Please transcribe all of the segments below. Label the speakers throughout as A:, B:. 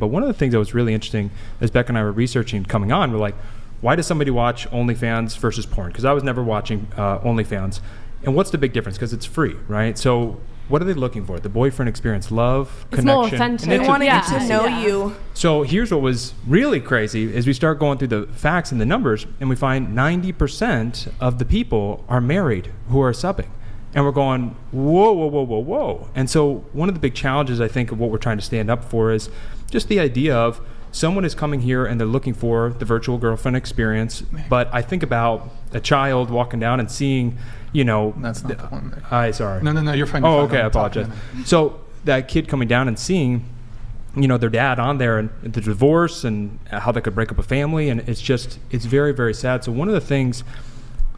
A: But one of the things that was really interesting, as Becca and I were researching coming on, we're like, why does somebody watch OnlyFans versus porn? Because I was never watching OnlyFans. And what's the big difference? Because it's free, right? So what are they looking for? The boyfriend experience, love,
B: it's
A: connection.
B: More authentic.
C: They want to get to know you.
A: So here's what was really crazy is we start going through the facts and the numbers, and we find 90% of the people are married who are subbing. And we're going, whoa, whoa, whoa, whoa, whoa. And so one of the big challenges, I think, of what we're trying to stand up for is just the idea of someone is coming here and they're looking for the virtual girlfriend experience. But I think about a child walking down and seeing,
D: That's not the one there.
A: Sorry.
D: No, you're fine.
A: Oh, okay, I apologize. So that kid coming down and seeing, their dad on there and the divorce and how they could break up a family. And it's very, very sad. So one of the things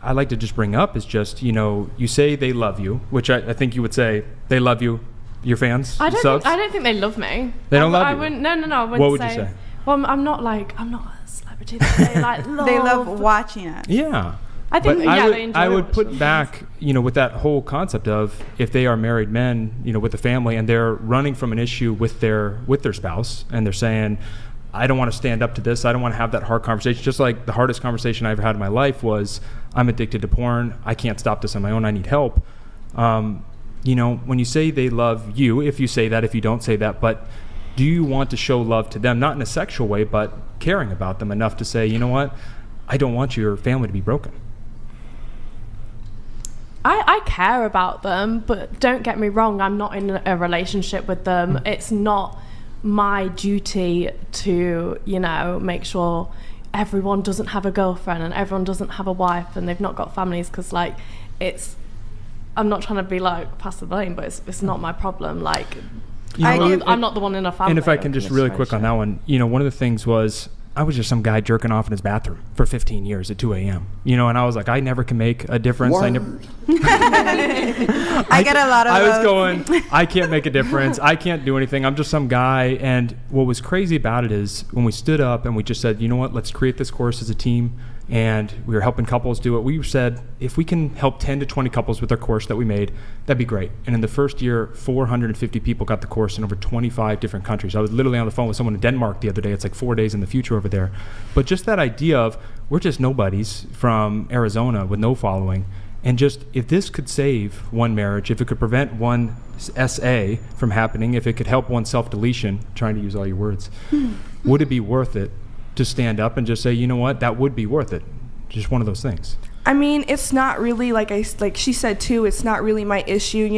A: I like to just bring up is just, you say they love you, which I think you would say they love you, your fans.
B: I don't think they love me.
A: They don't love you?
B: I wouldn't. No. I wouldn't
A: what would
B: say,
A: you say?
B: Well, I'm not a celebrity that they love.
C: They love watching us.
A: Yeah.
B: I think they enjoy
A: I would
B: watching
A: put back, with that whole concept of if they are married men, with a family and they're running from an issue with their spouse and they're saying, I don't want to stand up to this. I don't want to have that hard conversation. Just like the hardest conversation I ever had in my life was, I'm addicted to porn. I can't stop this on my own. I need help. When you say they love you, if you say that, if you don't say that, but do you want to show love to them, not in a sexual way, but caring about them enough to say, you know what, I don't want your family to be broken?
B: I care about them, but don't get me wrong, I'm not in a relationship with them. It's not my duty to, make sure everyone doesn't have a girlfriend and everyone doesn't have a wife and they've not got families, because I'm not trying to be pass the blame, but it's not my problem. I'm not the one in a family.
A: And if I can just really quick on that one, one of the things was I was just some guy jerking off in his bathroom for 15 years at 2 a.m. And I was like, I never can make a difference. I
C: get a lot of
A: I was going, I can't make a difference. I can't do anything. I'm just some guy. And what was crazy about it is when we stood up and we just said, you know what, let's create this course as a team. And we were helping couples do it. We said, if we can help 10 to 20 couples with our course that we made, that'd be great. And in the first year, 450 people got the course in over 25 different countries. I was literally on the phone with someone in Denmark the other day. It's like 4 days in the future over there. But just that idea of, we're just nobodies from Arizona with no following. And just, if this could save one marriage, if it could prevent one SA from happening, if it could help one self-deletion, trying to use all your words, would it be worth it to stand up and just say, you know what, that would be worth it? Just one of those things.
E: I mean, it's not really, like she said too, it's not really my issue,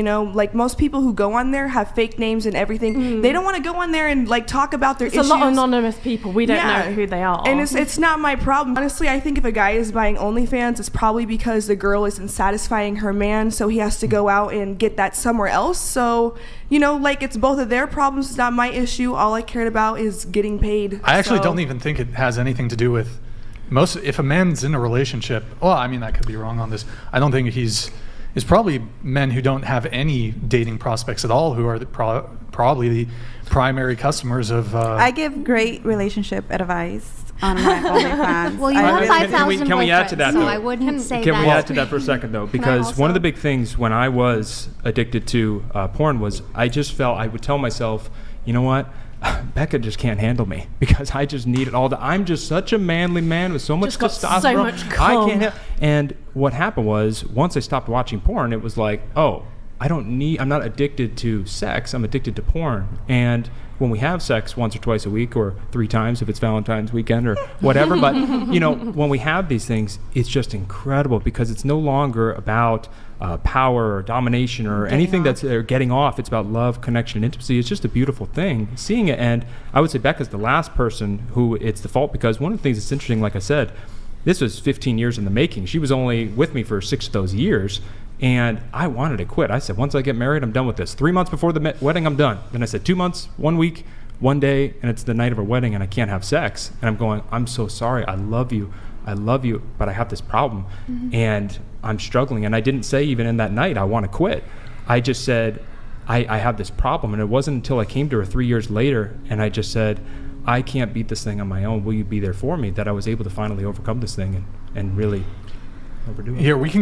E: most people who go on there have fake names and everything. They don't want to go on there and talk about their issues.
B: It's a lot of anonymous people. We don't know who they are.
E: And it's not my problem. Honestly, I think if a guy is buying OnlyFans, it's probably because the girl isn't satisfying her man, so he has to go out and get that somewhere else. So, it's both of their problems. It's not my issue. All I cared about is getting paid.
D: I actually don't even think it has anything to do with if a man's in a relationship, I could be wrong on this. I don't think it's probably men who don't have any dating prospects at all who are probably the primary customers of.
C: I give great relationship advice on my OnlyFans.
F: Well, you have 5,000
A: Can we add to that,
F: so
A: though?
F: I wouldn't say that.
A: Can we add to that for a second, though? Because one of the big things when I was addicted to porn was I just felt, I would tell myself, you know what? Becca just can't handle me because I just need it all. I'm just such a manly man with so much testosterone.
B: So much cum.
A: I can't. And what happened was, once I stopped watching porn, it was like, I'm not addicted to sex. I'm addicted to porn. And when we have sex once or twice a week or 3 times if it's Valentine's weekend or whatever, but when we have these things, it's just incredible because it's no longer about power or domination or anything that's getting off. It's about love, connection, and intimacy. It's just a beautiful thing seeing it. And I would say Becca's the last person who it's the fault, because one of the things that's interesting, like I said, this was 15 years in the making. She was only with me for 6 of those years. And I wanted to quit. I said, once I get married, I'm done with this. 3 months before the wedding, I'm done. Then I said 2 months, 1 week, 1 day, and it's the night of our wedding, and I can't have sex. And I'm going, I'm so sorry. I love you, but I have this problem, and I'm struggling. And I didn't say even in that night, I want to quit. I just said, I have this problem. And it wasn't until I came to her 3 years later, and I just said, I can't beat this thing on my own. Will you be there for me? That I was able to finally overcome this thing and really overdo it.
D: Here, we can